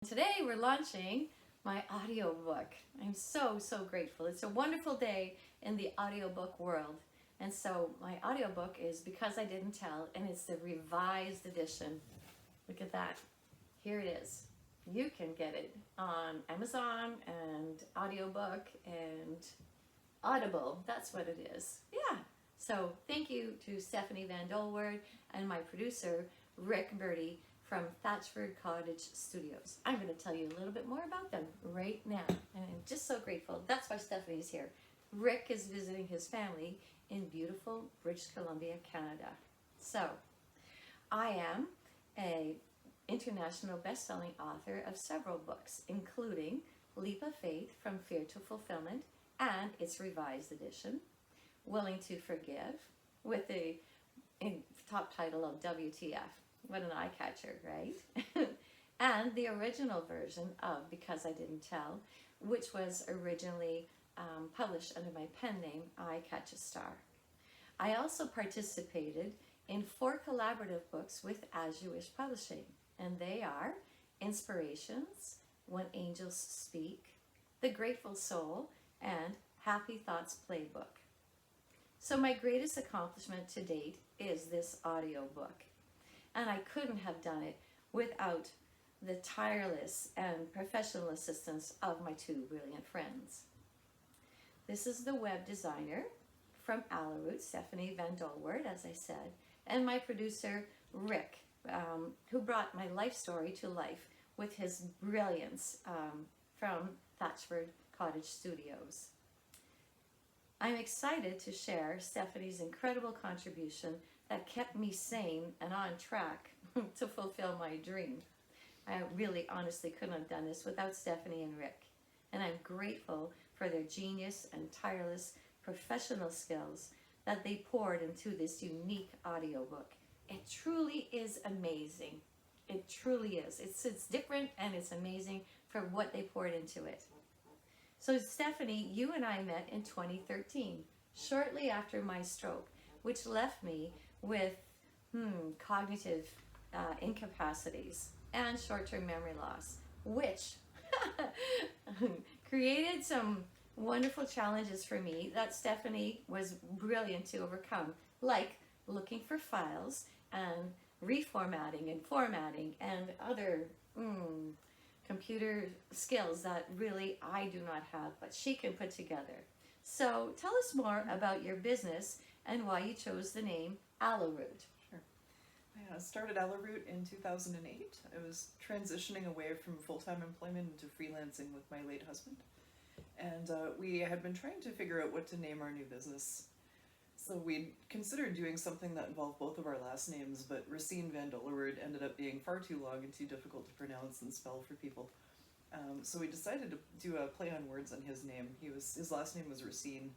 Today we're launching my audiobook. I'm so grateful. It's a wonderful day in the audiobook world. And so my audiobook is Because I Didn't Tell, and it's the revised edition. Look at that. Here it is. You can get it on Amazon and Audiobook and Audible. That's what it is. Yeah. So thank you to Stephanie van Doleweerd and my producer, Rick Birdie, from Thatchford Cottage Studios. I'm going to tell you a little bit more about them right now. And I'm just so grateful. That's why Stephanie's here. Rick is visiting his family in beautiful British Columbia, Canada. So, I am an international best-selling author of several books, including Leap of Faith, From Fear to Fulfillment, and its revised edition, Willing to Forgive, with the top title of WTF. What an eye catcher, right? And the original version of Because I Didn't Tell, which was originally published under my pen name, I Catch a Star. I also participated in 4 collaborative books with As You Wish Publishing, and they are Inspirations, When Angels Speak, The Grateful Soul, and Happy Thoughts Playbook. So my greatest accomplishment to date is this audiobook. And I couldn't have done it without the tireless and professional assistance of my 2 brilliant friends. This is the web designer from AloeRoot, Stephanie van Doleweerd, as I said, and my producer, Rick, who brought my life story to life with his brilliance from Thatchford Cottage Studios. I'm excited to share Stephanie's incredible contribution that kept me sane and on track to fulfill my dream. I really honestly couldn't have done this without Stephanie and Rick, and I'm grateful for their genius and tireless professional skills that they poured into this unique audiobook. It truly is amazing. It truly is. It's different and it's amazing for what they poured into it. So Stephanie, you and I met in 2013, shortly after my stroke, which left me with cognitive incapacities and short-term memory loss, which created some wonderful challenges for me that Stephanie was brilliant to overcome, like looking for files and reformatting and formatting and other computer skills that really I do not have, but she can put together. So tell us more about your business and why you chose the name AloeRoot. Sure. I started AloeRoot in 2008. I was transitioning away from full-time employment into freelancing with my late husband. And we had been trying to figure out what to name our new business. So we considered doing something that involved both of our last names, but Racine van Doleweerd ended up being far too long and too difficult to pronounce and spell for people. So we decided to do a play on words on his name. His last name was Racine,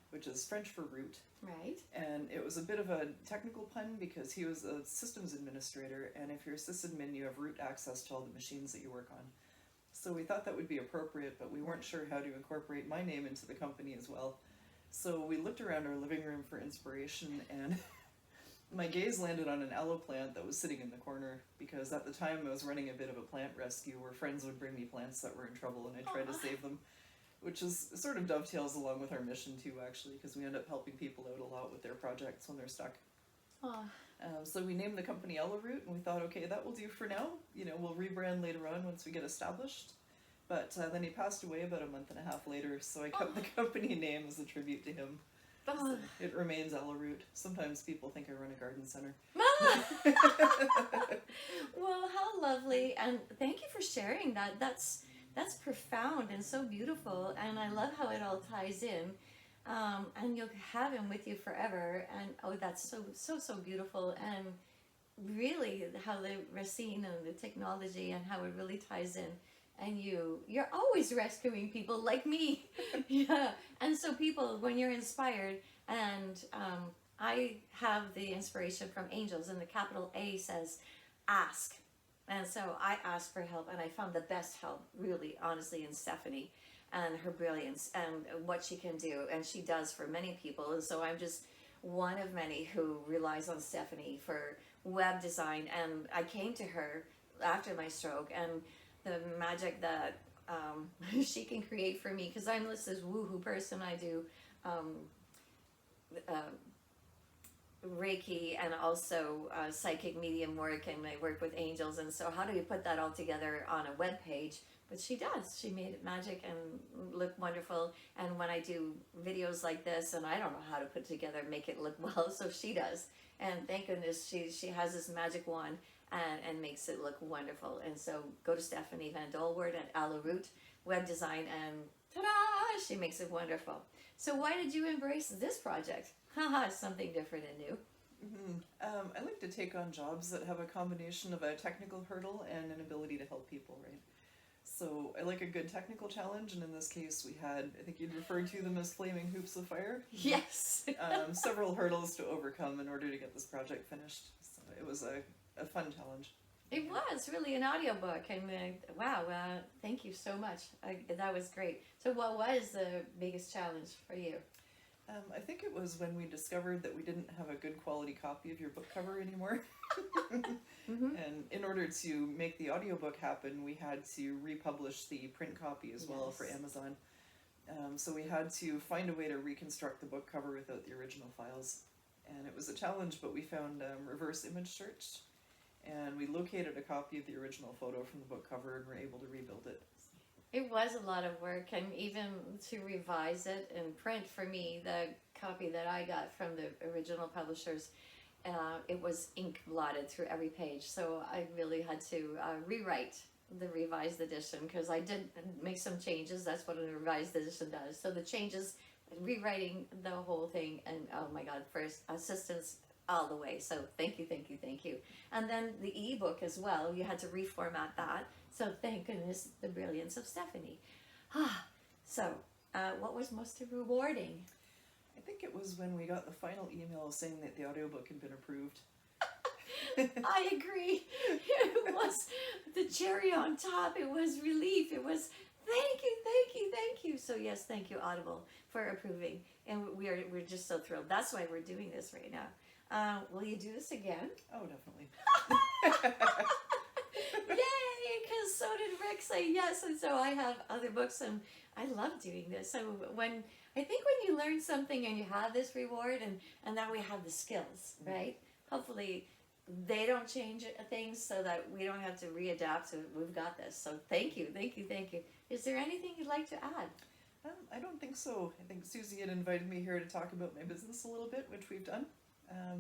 which is French for root. Right. And it was a bit of a technical pun because he was a systems administrator, and if you're a sysadmin, you have root access to all the machines that you work on. So we thought that would be appropriate, but we weren't sure how to incorporate my name into the company as well. So we looked around our living room for inspiration, and my gaze landed on an aloe plant that was sitting in the corner, because at the time I was running a bit of a plant rescue where friends would bring me plants that were in trouble and I'd try to save them, which is sort of dovetails along with our mission too, actually, because we end up helping people out a lot with their projects when they're stuck. So we named the company AloeRoot, and we thought, okay, that will do for now. We'll rebrand later on once we get established. But then he passed away about a month and a half later, so I kept the company name as a tribute to him. So it remains AloeRoot. Sometimes people think I run a garden center. Well, how lovely, and thank you for sharing that. That's profound and so beautiful, and I love how it all ties in. And you'll have him with you forever, and that's so beautiful, and really how the Racine and the technology and how it really ties in. And you're always rescuing people like me. Yeah. And so people, when you're inspired, and I have the inspiration from angels, and the capital A says ask. And so I asked for help, and I found the best help, really, honestly, in Stephanie and her brilliance and what she can do, and she does for many people. And so I'm just one of many who relies on Stephanie for web design, and I came to her after my stroke, and the magic that she can create for me, because I'm this woohoo person. I do Reiki and also psychic medium work, and I work with angels, and so how do you put that all together on a web page? But she does. She made it magic and look wonderful. And when I do videos like this, and I don't know how to put together, make it look well, so she does. And thank goodness she has this magic wand and makes it look wonderful. And so go to Stephanie van Doleweerd at AloeRoot Web Design, and ta-da! She makes it wonderful. So why did you embrace this project? Haha, something different and new. I like to take on jobs that have a combination of a technical hurdle and an ability to help people, right? So I like a good technical challenge, and in this case we had, I think you'd refer to them as flaming hoops of fire. Yes. Several hurdles to overcome in order to get this project finished. So it was a fun challenge. It was really an audiobook. I mean, wow, thank you so much. That was great. So what was the biggest challenge for you? I think it was when we discovered that we didn't have a good quality copy of your book cover anymore. And in order to make the audiobook happen, we had to republish the print copy as well for Amazon. So we had to find a way to reconstruct the book cover without the original files. And it was a challenge, but we found reverse image search, and we located a copy of the original photo from the book cover and were able to rebuild it. It was a lot of work, and even to revise it in print for me, the copy that I got from the original publishers, it was ink blotted through every page. So I really had to rewrite the revised edition, because I did make some changes. That's what a revised edition does. So the changes, rewriting the whole thing, and oh my God, for assistance all the way. So thank you, thank you, thank you. And then the ebook as well, you had to reformat that. So thank goodness, the brilliance of Stephanie. So what was most rewarding? I think it was when we got the final email saying that the audiobook had been approved. I agree. It was the cherry on top. It was relief. It was thank you, thank you, thank you. So yes, thank you, Audible, for approving. And we're just so thrilled. That's why we're doing this right now. Will you do this again? Oh, definitely. Yay! Because so did Rick say yes, and so I have other books, and I love doing this. So when you learn something and you have this reward, and now we have the skills, right? Hopefully they don't change things so that we don't have to readapt. So we've got this. So thank you, thank you, thank you. Is there anything you'd like to add? I don't think so. I think Susie had invited me here to talk about my business a little bit, which we've done.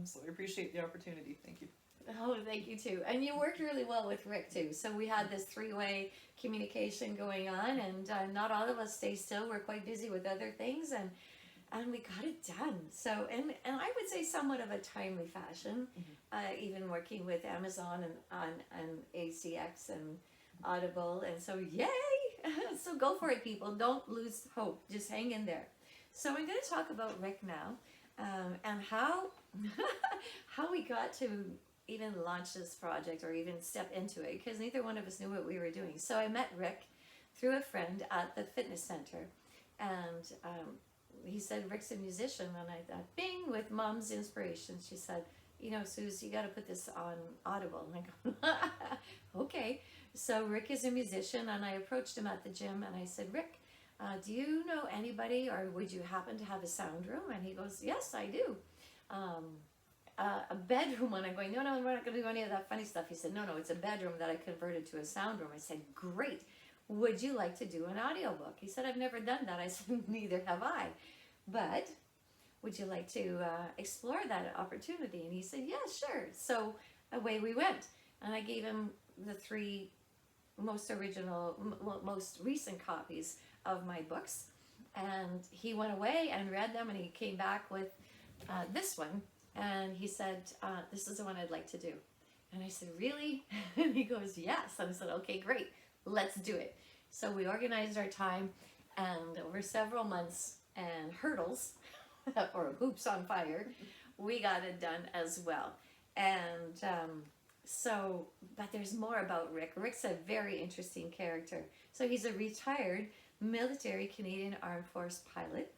So I appreciate the opportunity. Thank you. Oh, thank you too. And you worked really well with Rick too. So we had this three-way communication going on, and not all of us stay still. We're quite busy with other things, and we got it done. So, and I would say somewhat of a timely fashion, even working with Amazon and ACX and Audible. And so, yay! So go for it, people. Don't lose hope. Just hang in there. So I'm going to talk about Rick now, and how we got to even launch this project or even step into it, because neither one of us knew what we were doing. So I met Rick through a friend at the fitness center, and he said, Rick's a musician, and I thought, bing, with Mom's inspiration, she said, you know, Suze, you got to put this on Audible. And I go, okay. So Rick is a musician, and I approached him at the gym, and I said, Rick, do you know anybody, or would you happen to have a sound room? And he goes, yes, I do. A bedroom. And I'm going, no, we're not going to do any of that funny stuff. He said, no, it's a bedroom that I converted to a sound room. I said, great. Would you like to do an audiobook? He said, I've never done that. I said, neither have I. But would you like to explore that opportunity? And he said, yeah, sure. So away we went. And I gave him the 3 most recent copies of my books. And he went away and read them, and he came back with this one. And he said, this is the one I'd like to do. And I said, really? And he goes, yes. And I said, okay, great. Let's do it. So we organized our time, and over several months and hurdles, or hoops on fire, we got it done as well. And but there's more about Rick. Rick's a very interesting character. So he's a retired military Canadian Armed Force pilot.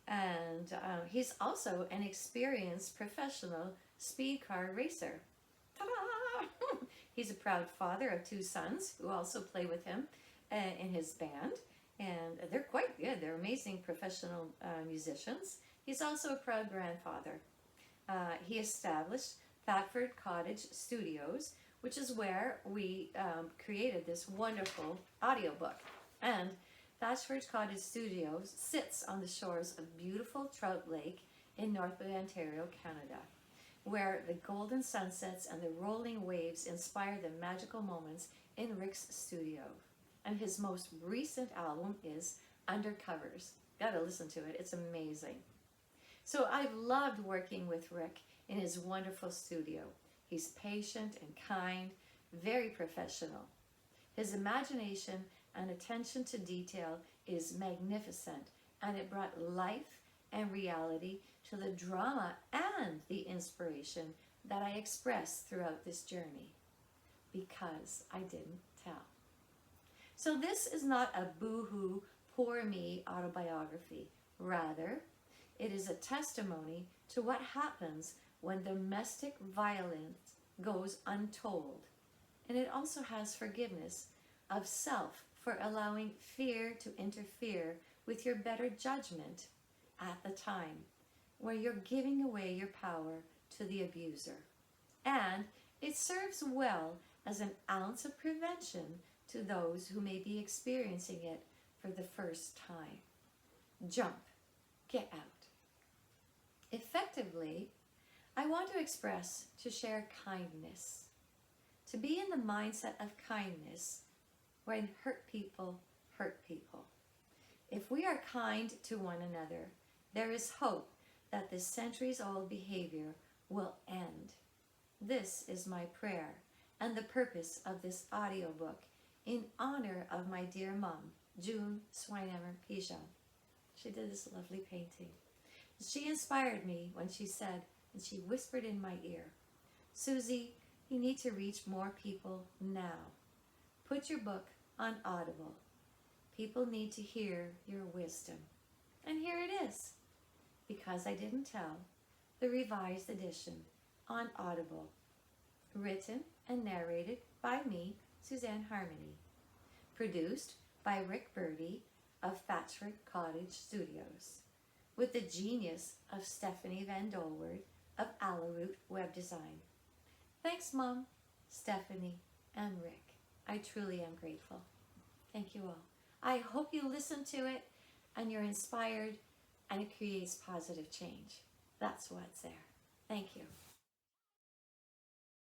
And he's also an experienced professional speed car racer. Ta-da! He's a proud father of 2 sons who also play with him in his band. And they're quite good. They're amazing professional musicians. He's also a proud grandfather. He established Thetford Cottage Studios, which is where we created this wonderful audiobook. And Thetford Cottage Studios sits on the shores of beautiful Trout Lake in northern Ontario, Canada, where the golden sunsets and the rolling waves inspire the magical moments in Rick's studio. And his most recent album is Undercovers. Gotta listen to it, it's amazing. So I've loved working with Rick in his wonderful studio. He's patient and kind, very professional. His imagination and attention to detail is magnificent, and it brought life and reality to the drama and the inspiration that I expressed throughout this journey, because I didn't tell. So this is not a boo-hoo, poor me autobiography. Rather, it is a testimony to what happens when domestic violence goes untold. And it also has forgiveness of self for allowing fear to interfere with your better judgment at the time, where you're giving away your power to the abuser. And it serves well as an ounce of prevention to those who may be experiencing it for the first time. Jump, get out. Effectively, I want to express to share kindness, to be in the mindset of kindness when hurt people hurt people. If we are kind to one another, there is hope that this centuries-old behavior will end. This is my prayer and the purpose of this audiobook in honor of my dear mom, June Swinehammer Pigeon. She did this lovely painting. She inspired me when she said, and she whispered in my ear, "Susie, you need to reach more people now. Put your book on Audible. People need to hear your wisdom." And here it is, Because I Didn't Tell, the revised edition on Audible, written and narrated by me, Suzanne Harmony, produced by Rick Birdie of Thetford Cottage Studios, with the genius of Stephanie van Doleweerd of AloeRoot Web Design. Thanks, Mom, Stephanie, and Rick. I truly am grateful. Thank you all. I hope you listen to it and you're inspired and it creates positive change. That's what's there. Thank you.